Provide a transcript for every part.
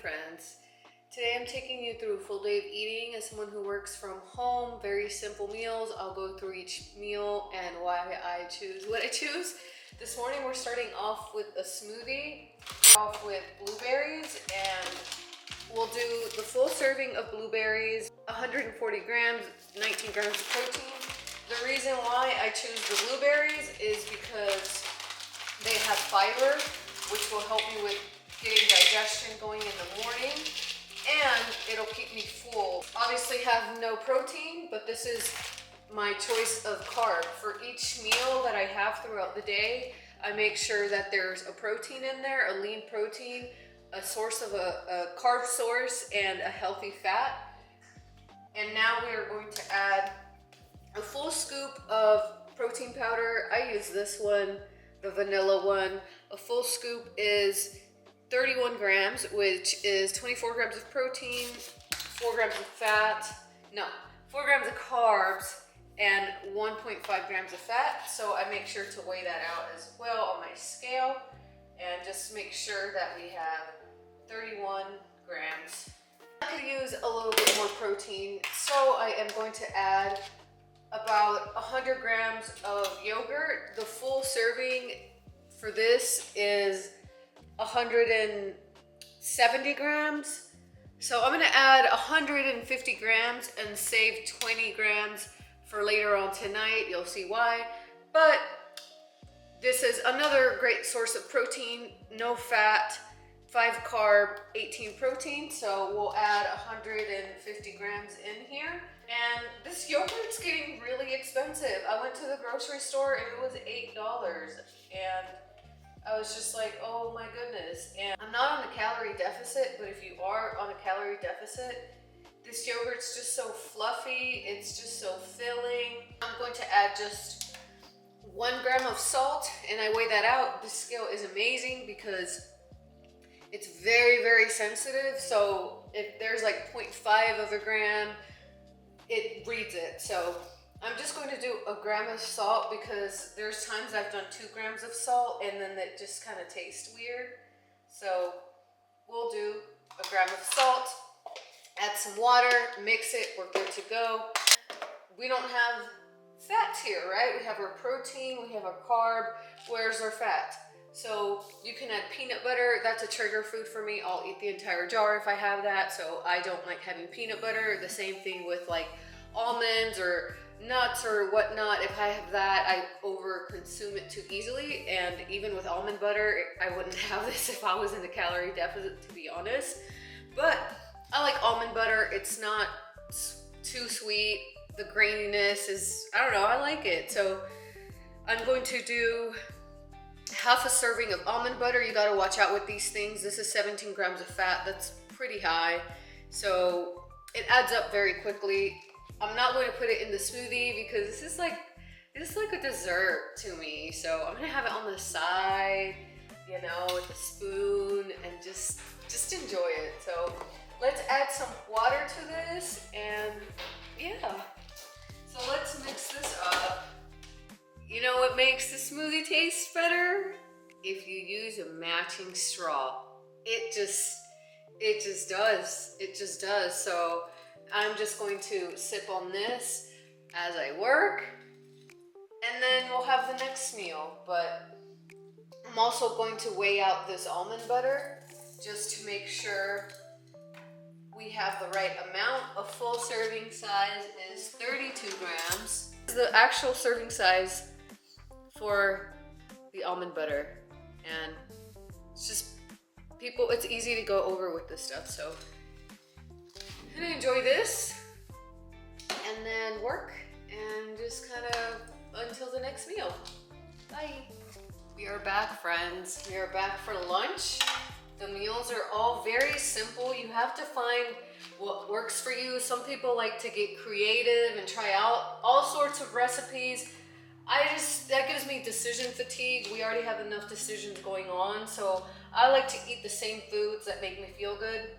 friends. Today I'm taking you through a full day of eating as someone who works from home. Very simple meals. I'll go through each meal and why I choose what I choose. This morning we're starting off with a smoothie. Off with blueberries, and we'll do the full serving of blueberries, 140 grams, 19 grams of protein. The reason why I choose the blueberries is because they have fiber, which will help me with getting digestion going in the morning, and it'll keep me full. Obviously have no protein, but this is my choice of carb. For each meal that I have throughout the day, I make sure that there's a protein in there, a lean protein, a source of a carb source, and a healthy fat. And now we are going to add a full scoop of protein powder. I use this one, the vanilla one. A full scoop is 31 grams, which is 24 grams of protein, 4 grams of fat, 4 grams of carbs, and 1.5 grams of fat. So I make sure to weigh that out as well on my scale and just make sure that we have 31 grams. I could use a little bit more protein, so I am going to add about 100 grams of yogurt. The full serving for this is 170 grams. So I'm gonna add 150 grams and save 20 grams for later on tonight. You'll see why. But this is another great source of protein, no fat, 5 carb, 18 protein. So we'll add 150 grams in here. And this yogurt's getting really expensive. I went to the grocery store and it was $8. And I was just like, oh my goodness. And I'm not on a calorie deficit, but if you are on a calorie deficit, this yogurt's just so fluffy, it's just so filling. I'm going to add just 1 gram of salt, and I weigh that out. This scale is amazing because it's very, very sensitive. So if there's like 0.5 of a gram, it reads it. So I'm just going to do 1 gram of salt because there's times I've done 2 grams of salt and then it just kind of tastes weird. So we'll do 1 gram of salt, add some water, mix it, we're good to go. We don't have fats here, right? We have our protein, we have our carb. Where's our fat? So you can add peanut butter. That's a trigger food for me. I'll eat the entire jar if I have that. So I don't like having peanut butter. The same thing with like almonds or nuts or whatnot. If I have that, I over consume it too easily. And even with almond butter, I wouldn't have this if I was in a calorie deficit, to be honest. But I like almond butter. It's not too sweet. The graininess is, I don't know, I like it. So I'm going to do half a serving of almond butter. You gotta watch out with these things. This is 17 grams of fat. That's pretty high. So it adds up very quickly. I'm not going to put it in the smoothie because this is like a dessert to me. So I'm gonna have it on the side, you know, with a spoon and just enjoy it. So let's add some water to this, and yeah. So let's mix this up. You know what makes the smoothie taste better? If you use a matching straw. It just does. So I'm just going to sip on this as I work, and then we'll have the next meal. But I'm also going to weigh out this almond butter just to make sure we have the right amount. A full serving size is 32 grams. The actual serving size for the almond butter, and it's just it's easy to go over with this stuff. So I'm gonna enjoy this and then work and just kind of until the next meal. Bye. We are back, friends. We are back for lunch. The meals are all very simple. You have to find what works for you. Some people like to get creative and try out all sorts of recipes. That gives me decision fatigue. We already have enough decisions going on, so I like to eat the same foods that make me feel good.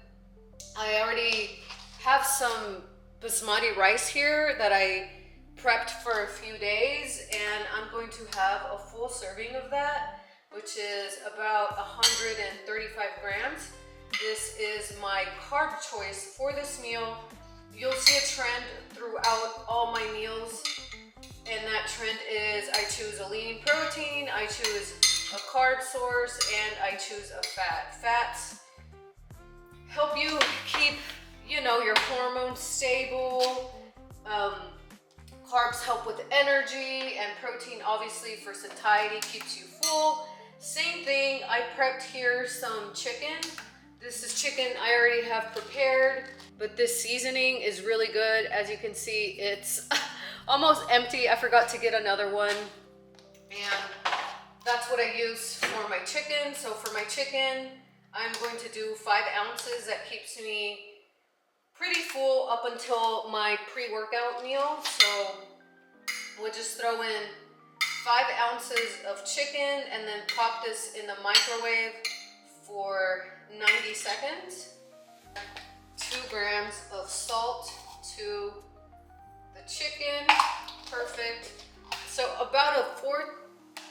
I already have some basmati rice here that I prepped for a few days, and I'm going to have a full serving of that, which is about 135 grams. This is my carb choice for this meal. You'll see a trend throughout all my meals, and that trend is I choose a lean protein, I choose a carb source, and I choose a fat. Fats help you keep, you know, your hormones stable. Carbs help with energy, and protein obviously for satiety keeps you full. Same thing, I prepped here some chicken. This is chicken I already have prepared, but this seasoning is really good. As you can see, it's almost empty. I forgot to get another one, and that's what I use for my chicken. So for my chicken, I'm going to do 5 ounces. That keeps me pretty full up until my pre-workout meal. So we'll just throw in 5 ounces of chicken and then pop this in the microwave for 90 seconds. 2 grams of salt to the chicken. Perfect. So about a 4th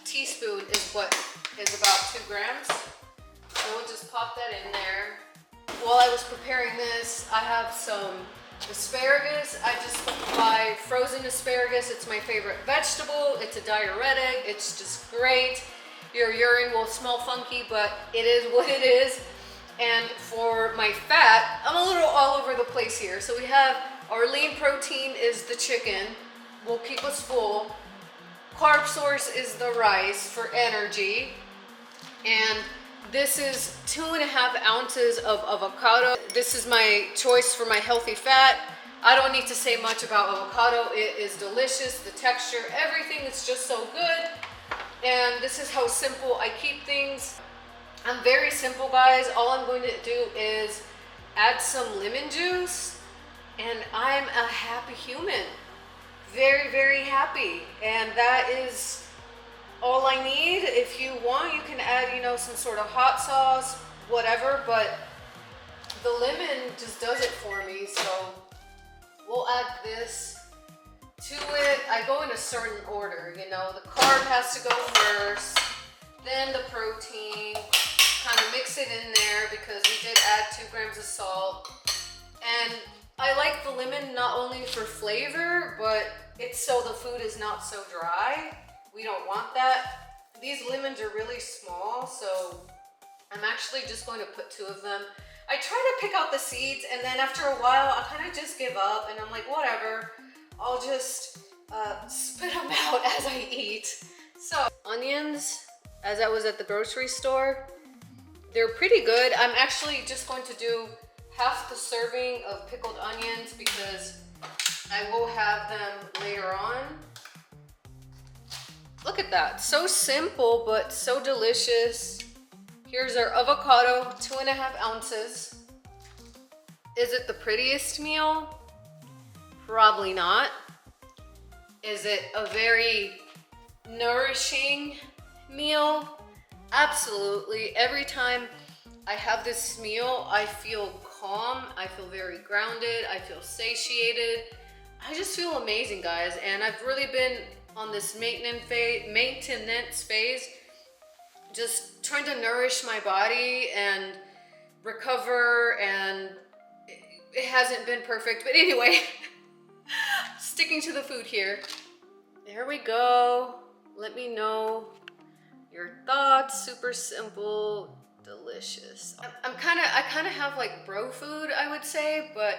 teaspoon is what is about 2 grams. So we'll just pop that in there. While I was preparing this, I have some asparagus. I just buy frozen asparagus. It's my favorite vegetable. It's a diuretic. It's just great. Your urine will smell funky, but it is what it is. And for my fat, I'm a little all over the place here. So we have our lean protein is the chicken. Will keep us full. Carb source is the rice for energy. And this is 2.5 ounces of avocado. This is my choice for my healthy fat. I don't need to say much about avocado. It is delicious, the texture, everything is just so good. And this is how simple I keep things. I'm very simple, guys. All I'm going to do is add some lemon juice, and I'm a happy human. Very, very happy. And that is all I need. If you want, you can add, you know, some sort of hot sauce, whatever, but the lemon just does it for me. So we'll add this to it. I go in a certain order, you know, the carb has to go first, then the protein, kind of mix it in there because we did add 2 grams of salt. And I like the lemon not only for flavor, but it's so the food is not so dry. We don't want that. These lemons are really small, so I'm actually just going to put 2 of them. I try to pick out the seeds, and then after a while, I kind of just give up, and I'm like, whatever. I'll just spit them out as I eat. So, onions, as I was at the grocery store, they're pretty good. I'm actually just going to do half the serving of pickled onions because I will have them later on. Look at that, so simple, but so delicious. Here's our avocado, 2.5 ounces. Is it the prettiest meal? Probably not. Is it a very nourishing meal? Absolutely. Every time I have this meal, I feel calm, I feel very grounded, I feel satiated. I just feel amazing, guys, and I've really been on this maintenance phase, just trying to nourish my body and recover, and it hasn't been perfect, but anyway, sticking to the food here. There we go. Let me know your thoughts. Super simple, delicious. I kind of have like bro food, I would say, but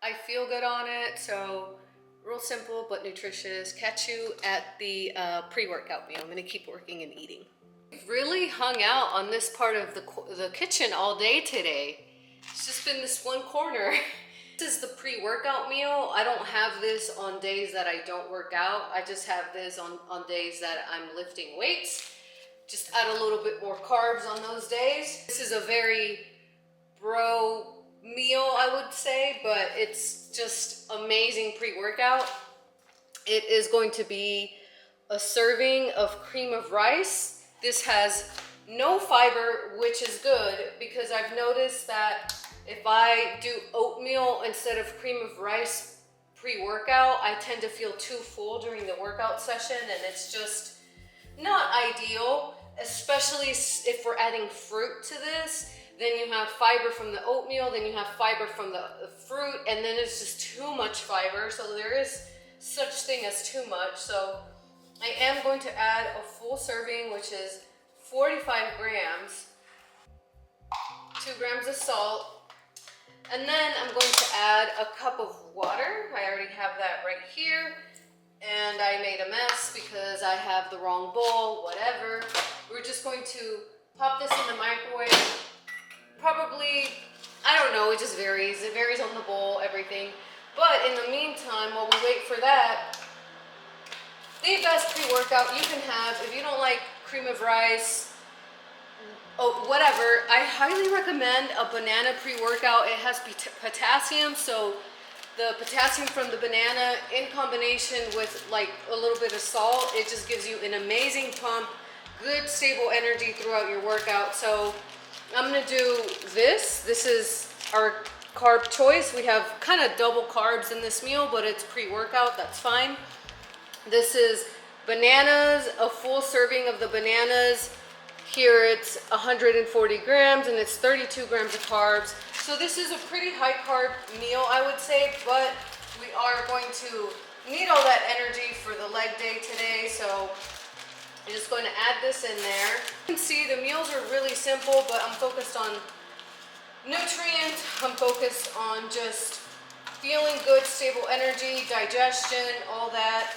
I feel good on it, so real simple but nutritious. Catch you at the pre-workout meal. I'm gonna keep working and eating. We've really hung out on this part of the kitchen all day today. It's just been this one corner. This is the pre-workout meal. I don't have this on days that I don't work out. I just have this on days that I'm lifting weights. Just add a little bit more carbs on those days. This is a very bro meal, I would say, but it's just amazing pre-workout. It is going to be a serving of cream of rice. This has no fiber, which is good because I've noticed that if I do oatmeal instead of cream of rice pre-workout, I tend to feel too full during the workout session, and it's just not ideal, especially if we're adding fruit to this. then you have fiber from the oatmeal, then you have fiber from the fruit, and then it's just too much fiber. So there is such thing as too much. So I am going to add a full serving, which is 45 grams, 2 grams of salt, and then I'm going to add a cup of water. I already have that right here, and I made a mess because I have the wrong bowl, whatever. We're just going to pop this in the microwave. Probably, I don't know, it just varies. It varies on the bowl, everything. But in the meantime, while we wait for that, the best pre-workout you can have, if you don't like cream of rice, oh, whatever, I highly recommend a banana pre-workout. It has potassium, so the potassium from the banana in combination with like a little bit of salt, it just gives you an amazing pump, good stable energy throughout your workout. So I'm gonna do this. This is our carb choice. We have kind of double carbs in this meal, but it's pre-workout, that's fine. This is bananas, a full serving of the bananas. Here it's 140 grams and it's 32 grams of carbs. So this is a pretty high carb meal, I would say, but we are going to need all that energy for the leg day today. So I'm just going to add this in there. You can see the meals are really simple, but I'm focused on nutrients. I'm focused on just feeling good, stable energy, digestion, all that.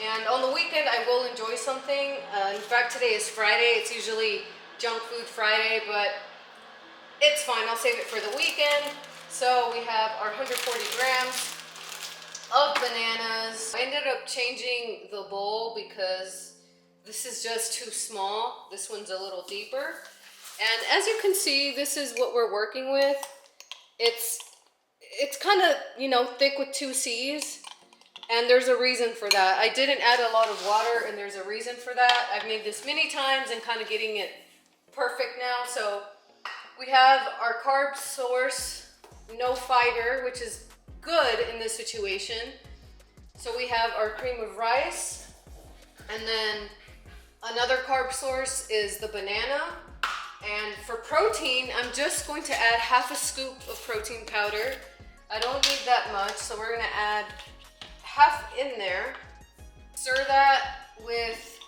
And on the weekend, I will enjoy something. In fact, today is Friday. It's usually junk food Friday, but it's fine. I'll save it for the weekend. So we have our 140 grams of bananas. I ended up changing the bowl because this is just too small. This one's a little deeper. And as you can see, this is what we're working with. It's kind of, you know, thick with 2 C's. And there's a reason for that. I didn't add a lot of water, and there's a reason for that. I've made this many times and kind of getting it perfect now. So we have our carb source, no fiber, which is good in this situation. So we have our cream of rice, and then another carb source is the banana. And for protein, I'm just going to add half a scoop of protein powder. I don't need that much, so we're gonna add half in there. Stir that with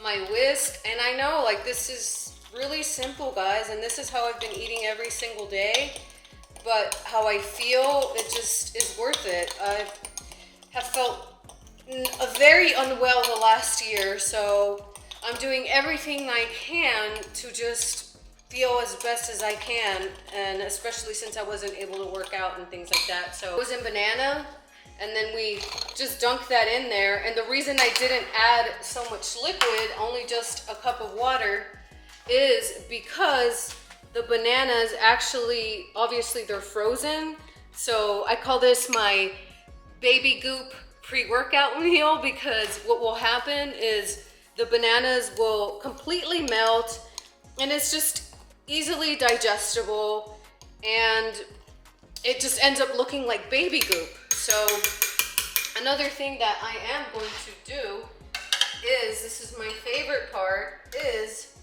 my whisk. And I know, like, this is really simple, guys, and this is how I've been eating every single day, but how I feel, it just is worth it. I have felt very unwell the last year, so I'm doing everything I can to just feel as best as I can, and especially since I wasn't able to work out and things like that. So it was in banana, and then we just dunked that in there. And the reason I didn't add so much liquid, only just a cup of water, is because the bananas actually, obviously they're frozen. So I call this my baby goop pre-workout meal, because what will happen is the bananas will completely melt, and it's just easily digestible, and it just ends up looking like baby goop. So another thing that I am going to do is, this is my favorite part, is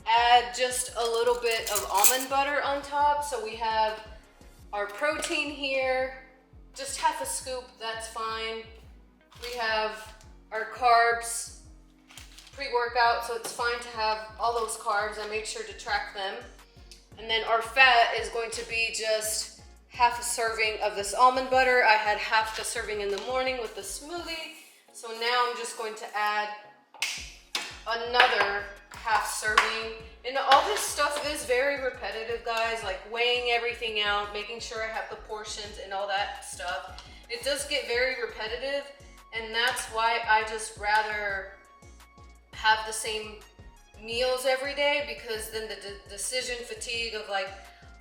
add just a little bit of almond butter on top. So we have our protein here, just half a scoop, that's fine. We have our carbs, pre-workout, so it's fine to have all those carbs. I made sure to track them. And then our fat is going to be just half a serving of this almond butter. I had half the serving in the morning with the smoothie. So now I'm just going to add another half serving. And all this stuff is very repetitive, guys, like weighing everything out, making sure I have the portions and all that stuff. It does get very repetitive, and that's why I just rather have the same meals every day, because then the decision fatigue of like,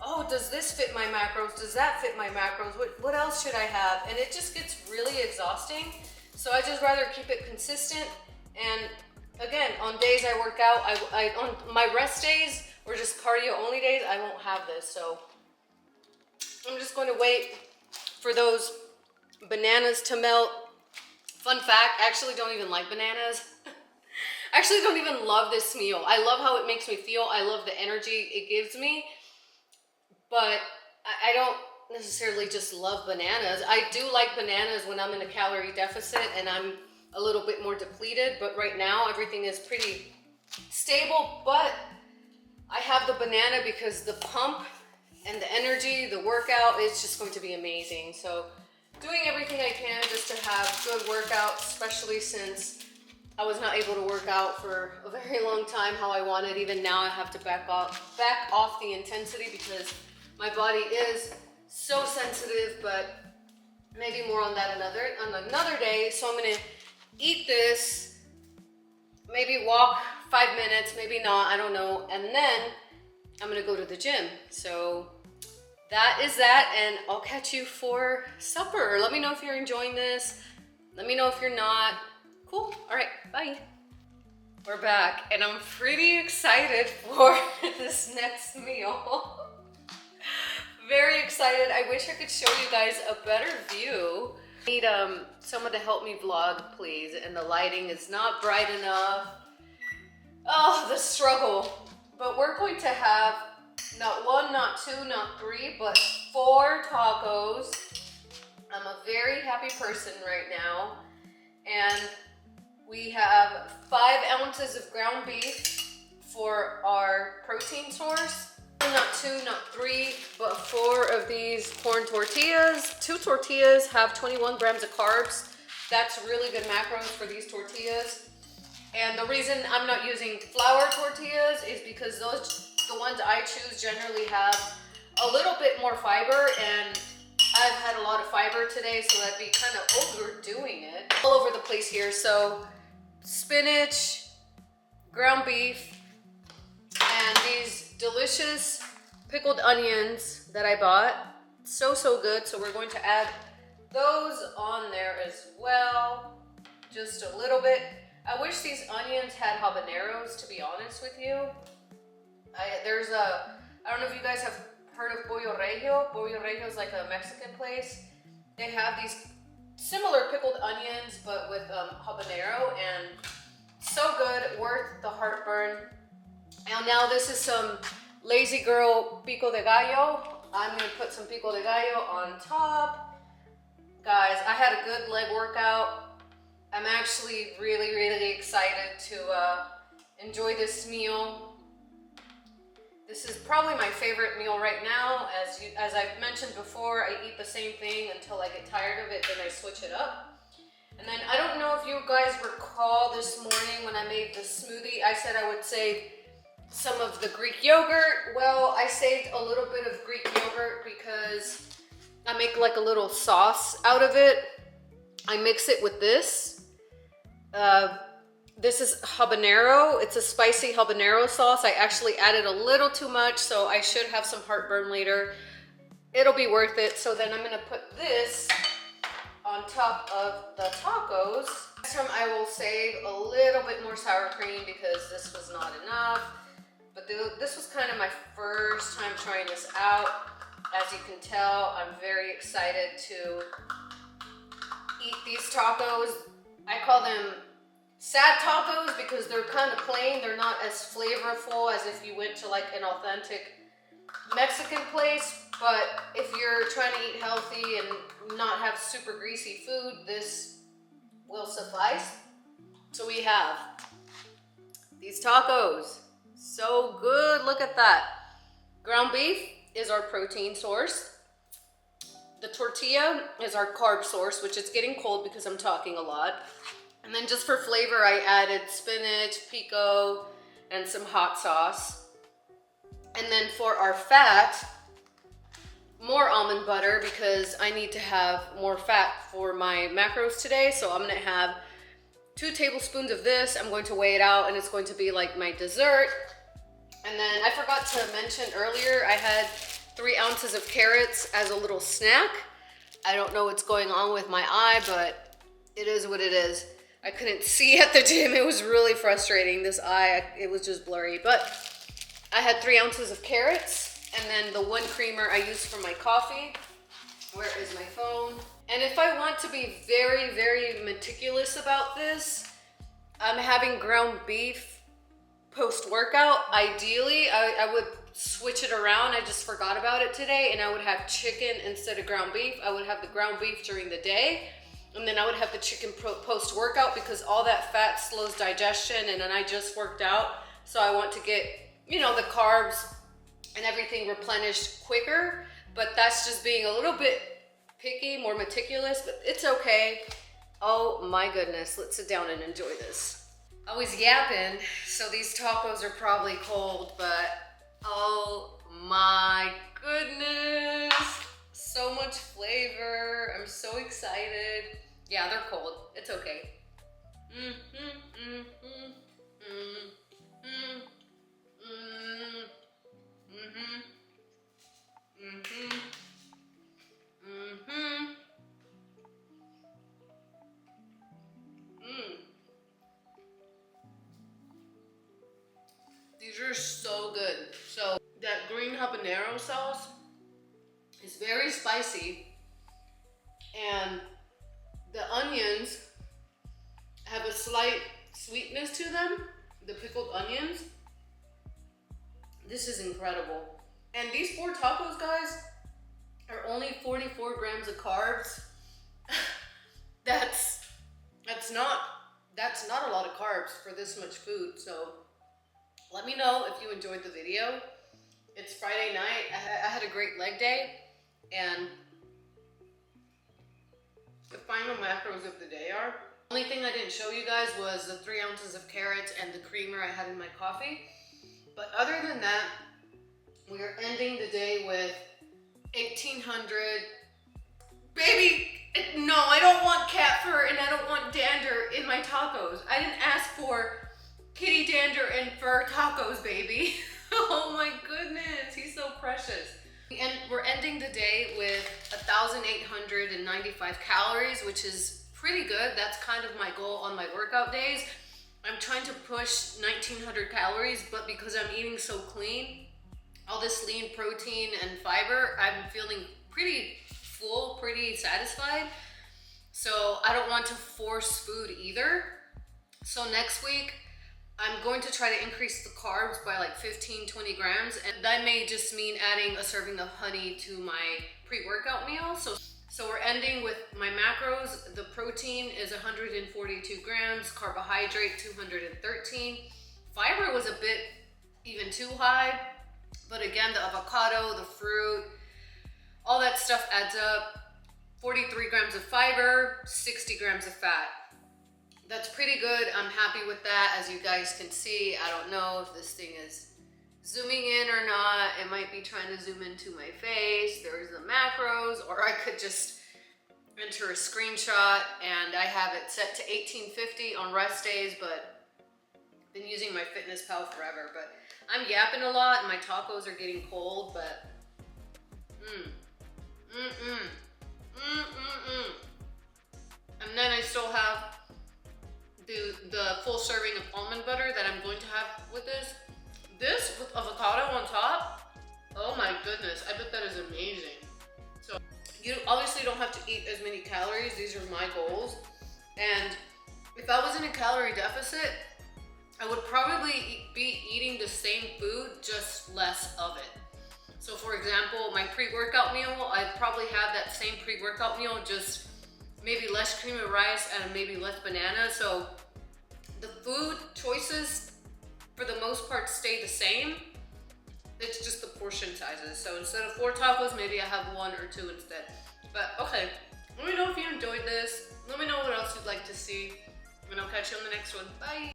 oh, does this fit my macros? Does that fit my macros? What else should I have? And it just gets really exhausting. So I just rather keep it consistent. And again, on days I work out, on my rest days or just cardio only days, I won't have this. So I'm just going to wait for those bananas to melt. Fun fact, I actually don't even like bananas. I actually don't even love this meal. I love how it makes me feel. I love the energy it gives me. but I don't necessarily just love bananas. I do like bananas when I'm in a calorie deficit and I'm a little bit more depleted, but right now everything is pretty stable. But I have the banana because the pump and the energy, the workout, it's just going to be amazing. So doing everything I can just to have good workouts, especially since I was not able to work out for a very long time how I wanted. Even now I have to back off the intensity because my body is so sensitive, but maybe more on that on another day. So I'm gonna eat this, maybe walk 5 minutes, maybe not, I don't know, and then I'm gonna go to the gym. So that is that, and I'll catch you for supper. Let me know if you're enjoying this. Let me know if you're not. Cool, all right, bye. We're back, and I'm pretty excited for this next meal. Very excited. I wish I could show you guys a better view. I need someone to help me vlog, please, and the lighting is not bright enough. Oh, the struggle. But we're going to have not 1, not 2, not 3, but 4 tacos. I'm a very happy person right now. And we have 5 ounces of ground beef for our protein source. Not 2, not 3, but 4 of these corn tortillas. 2 tortillas have 21 grams of carbs. That's really good macros for these tortillas. And the reason I'm not using flour tortillas is because the ones I choose generally have a little bit more fiber, and I've had a lot of fiber today, so I'd be kind of overdoing it. All over the place here. So spinach, ground beef, and these delicious pickled onions that I bought. So good. So we're going to add those on there as well. Just a little bit. I wish these onions had habaneros, to be honest with you. I don't know if you guys have heard of Pollo Regio. Pollo Regio is like a Mexican place. They have these similar pickled onions, but with habanero, and so good, worth the heartburn. And now this is some Lazy Girl pico de gallo. I'm gonna put some pico de gallo on top. Guys, I had a good leg workout. I'm actually really excited to enjoy this meal. This is probably my favorite meal right now. As I've mentioned before, I eat the same thing until I get tired of it, then I switch it up. And then I don't know if you guys recall this morning when I made the smoothie, I said I would save some of the Greek yogurt. Well, I saved a little bit of Greek yogurt because I make like a little sauce out of it. I mix it with this. This is habanero. It's a spicy habanero sauce. I actually added a little too much, so I should have some heartburn later. It'll be worth it. So then I'm gonna put this on top of the tacos. Next time I will save a little bit more sour cream because this was not enough. But this was kind of my first time trying this out. As you can tell, I'm very excited to eat these tacos. I call them sad tacos because they're kind of plain. They're not as flavorful as if you went to like an authentic Mexican place. But if you're trying to eat healthy and not have super greasy food, this will suffice. So we have these tacos. So good, look at that. Ground beef is our protein source. The tortilla is our carb source, which is getting cold because I'm talking a lot. And then just for flavor, I added spinach, pico, and some hot sauce. And then for our fat, more almond butter because I need to have more fat for my macros today. So I'm gonna have 2 tablespoons of this. I'm going to weigh it out and it's going to be like my dessert. And then I forgot to mention earlier, I had 3 ounces of carrots as a little snack. I don't know what's going on with my eye, but it is what it is. I couldn't see at the gym. It was really frustrating. This eye, it was just blurry. But I had 3 ounces of carrots, and then the 1 creamer I used for my coffee. Where is my phone? And if I want to be very meticulous about this, I'm having ground beef post-workout. Ideally, I would switch it around. I just forgot about it today, and I would have chicken instead of ground beef. I would have the ground beef during the day, and then I would have the chicken post-workout because all that fat slows digestion, and then I just worked out, so I want to get, you know, the carbs and everything replenished quicker. But that's just being a little bit picky, more meticulous, but it's okay. Oh my goodness, let's sit down and enjoy this. I was yapping, so these tacos are probably cold, but oh my goodness, so much flavor. I'm so excited. Yeah, they're cold. It's okay. These are so good. So that green habanero sauce is very spicy, and the onions have a slight sweetness to them, the pickled onions. This is incredible. And these 4 tacos, guys, are only 44 grams of carbs. That's not a lot of carbs for this much food. So let me know if you enjoyed the video. It's Friday night. I had a great leg day, and the final macros of the day are. The only thing I didn't show you guys was the 3 ounces of carrots and the creamer I had in my coffee. But other than that, we are ending the day with 1,800. Baby, no, I don't want cat fur and I don't want dander in my tacos. I didn't ask for kitty dander and fur tacos, baby. Oh my goodness, he's so precious. And we're ending the day with 1,895 calories, which is pretty good. That's kind of my goal on my workout days. I'm trying to push 1,900 calories, but because I'm eating so clean, all this lean protein and fiber, I'm feeling pretty full, pretty satisfied. So I don't want to force food either. So next week, I'm going to try to increase the carbs by like 15-20 grams, and that may just mean adding a serving of honey to my pre-workout meal. So we're ending with my macros. The protein is 142 grams, carbohydrate 213. Fiber was a bit even too high, but again, the avocado, the fruit, all that stuff adds up. 43 grams of fiber, 60 grams of fat. That's pretty good. I'm happy with that. As you guys can see, I don't know if this thing is zooming in or not. It might be trying to zoom into my face. There's the macros, or I could just enter a screenshot, and I have it set to 1850 on rest days, but I've been using my FitnessPal forever. But I'm yapping a lot and my tacos are getting cold, but and then I still have the full serving of almond butter that I'm going to have with this. This with avocado on top, oh my goodness, I bet that is amazing. So you obviously don't have to eat as many calories. These are my goals. And if I was in a calorie deficit, I would probably be eating the same food, just less of it. So for example, my pre-workout meal, I'd probably have that same pre-workout meal, just maybe less cream of rice and maybe less banana. So the food choices for the most part stay the same. It's just the portion sizes. So instead of 4 tacos, maybe I have 1 or 2 instead. But okay, let me know if you enjoyed this. Let me know what else you'd like to see, and I'll catch you on the next one. Bye.